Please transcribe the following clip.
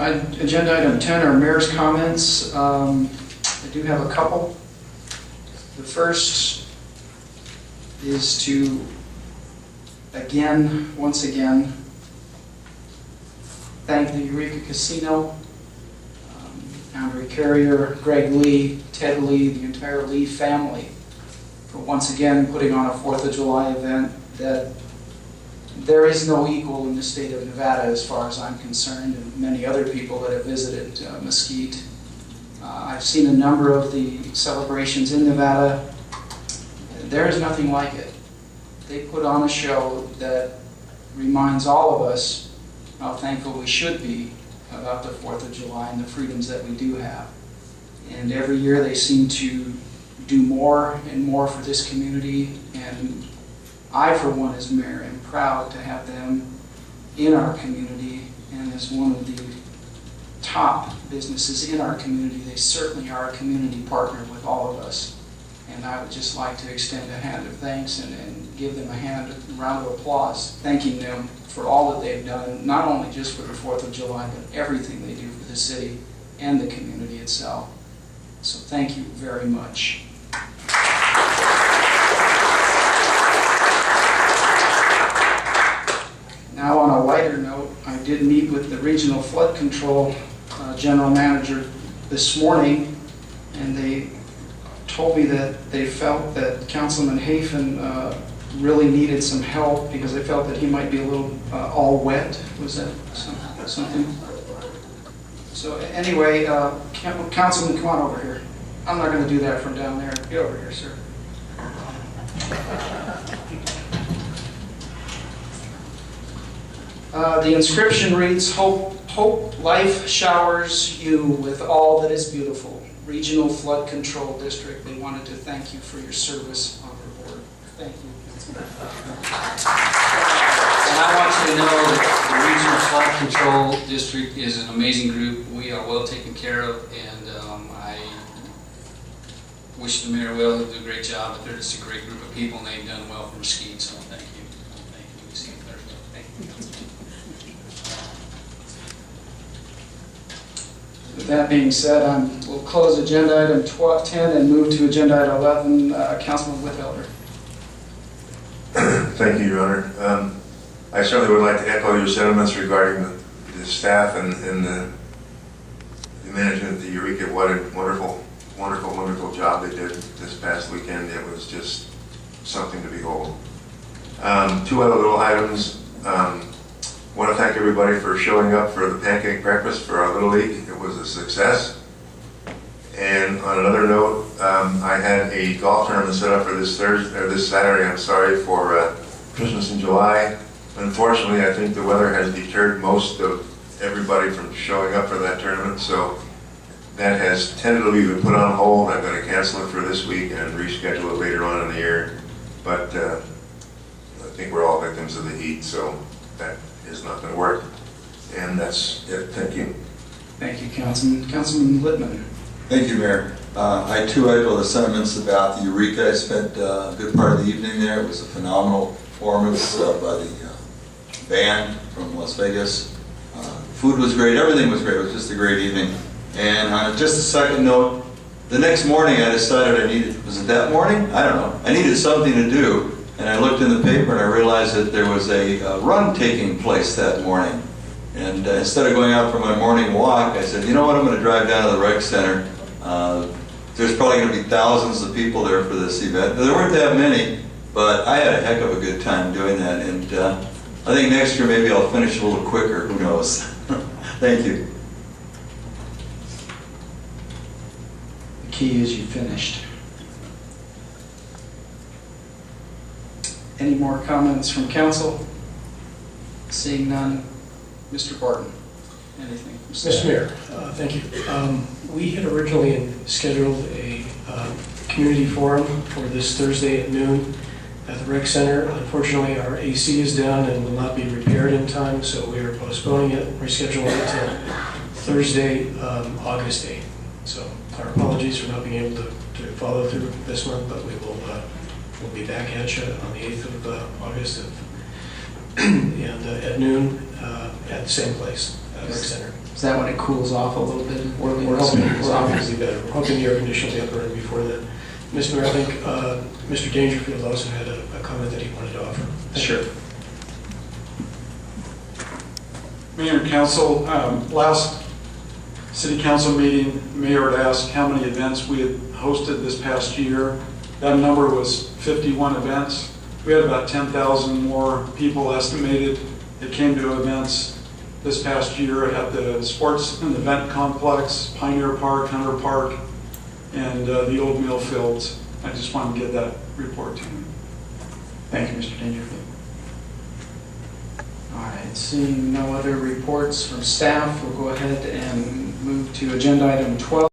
Agenda item 10 are mayor's comments. I do have a couple. The first is to, once again, thank the Eureka Casino, Andre Carrier, Greg Lee, Ted Lee, the entire Lee family for once again putting on a 4th of July event that there is no equal in the state of Nevada as far as I'm concerned, and many other people that have visited Mesquite. I've seen a number of the celebrations in Nevada. There is nothing like it. They put on a show that reminds all of us how thankful we should be about the 4th of July and the freedoms that we do have. And every year they seem to do more and more for this community, and I, for one, as mayor, am proud to have them in our community, and as one of the top businesses in our community, they certainly are a community partner with all of us. And I would just like to extend a hand of thanks and give them a round of applause, thanking them for all that they've done, not only just for the 4th of July, but everything they do for the city and the community itself. So thank you very much. Now, on a lighter note, I did meet with the Regional Flood Control General Manager this morning, and they told me that they felt that Councilman Hafen really needed some help because they felt that he might be a little all wet. Was that something? So anyway, Councilman, come on over here. I'm not going to do that from down there. Get over here, sir. The inscription reads, Hope life showers you with all that is beautiful. Regional Flood Control District, they wanted to thank you for your service on our board. Thank you. And I want you to know that the Regional Flood Control District is an amazing group. We are well taken care of, and I wish the mayor well. He'll do a great job, but they're just a great group of people, and they've done well for Mesquite, so thank you. Thank you. We see you Thursday. Thank you. With that being said, we'll close agenda item 10 and move to agenda item 11. Councilman Withelder. Thank you, Your Honor. I certainly would like to echo your sentiments regarding the staff and the management of the Eureka. What a wonderful job they did this past weekend. It was just something to behold. Two other little items. I want to thank everybody for showing up for the pancake breakfast for our Little League. It was a success. And on another note, I had a golf tournament set up for this Saturday, for Christmas in July. Unfortunately, I think the weather has deterred most of everybody from showing up for that tournament, so that has tentatively been put on hold. I'm going to cancel it for this week and reschedule it later on in the year. But I think we're all victims of the heat, so that is not going to work. And that's it. Thank you. Thank you, Councilman. Councilman Littman. Thank you, Mayor. I too echo the sentiments about the Eureka. I spent a good part of the evening there. It was a phenomenal performance by the band from Las Vegas. Food was great. Everything was great. It was just a great evening. And on just a second note, the next morning I decided I needed, was it that morning? I don't know. I needed something to do. And I looked in the paper and I realized that there was a run taking place that morning. And instead of going out for my morning walk, I said, you know what, I'm going to drive down to the rec center. There's probably going to be thousands of people there for this event. There weren't that many, but I had a heck of a good time doing that. And I think next year maybe I'll finish a little quicker, who knows. Thank you. The key is you finished. Any more comments from council? Seeing none. Mr. Barton, anything? Mr. Mayor, thank you. We had originally scheduled a community forum for this Thursday at noon at the rec center. Unfortunately, our AC is down and will not be repaired in time, so we are postponing it, rescheduling it to Thursday, August 8th. So our apologies for not being able to follow through this month, but we will we'll be back at you on the 8th of August and at noon at the same place. at the rec center. Is that when it cools off a little bit? We're hoping to be better. We're hoping the air conditioning will be up and running before then. Mr. Mayor, I think Mr. Dangerfield also had a comment that he wanted to offer. Sure. Mayor and council, last city council meeting, Mayor had asked how many events we had hosted this past year. That number was 51 events. We had about 10,000 more people estimated that came to events this past year at the sports and event complex, Pioneer Park, Hunter Park, and the old mill fields. I just wanted to get that report to you. Thank you, Mr. Dangerfield. All right, seeing no other reports from staff, we'll go ahead and move to agenda item 12.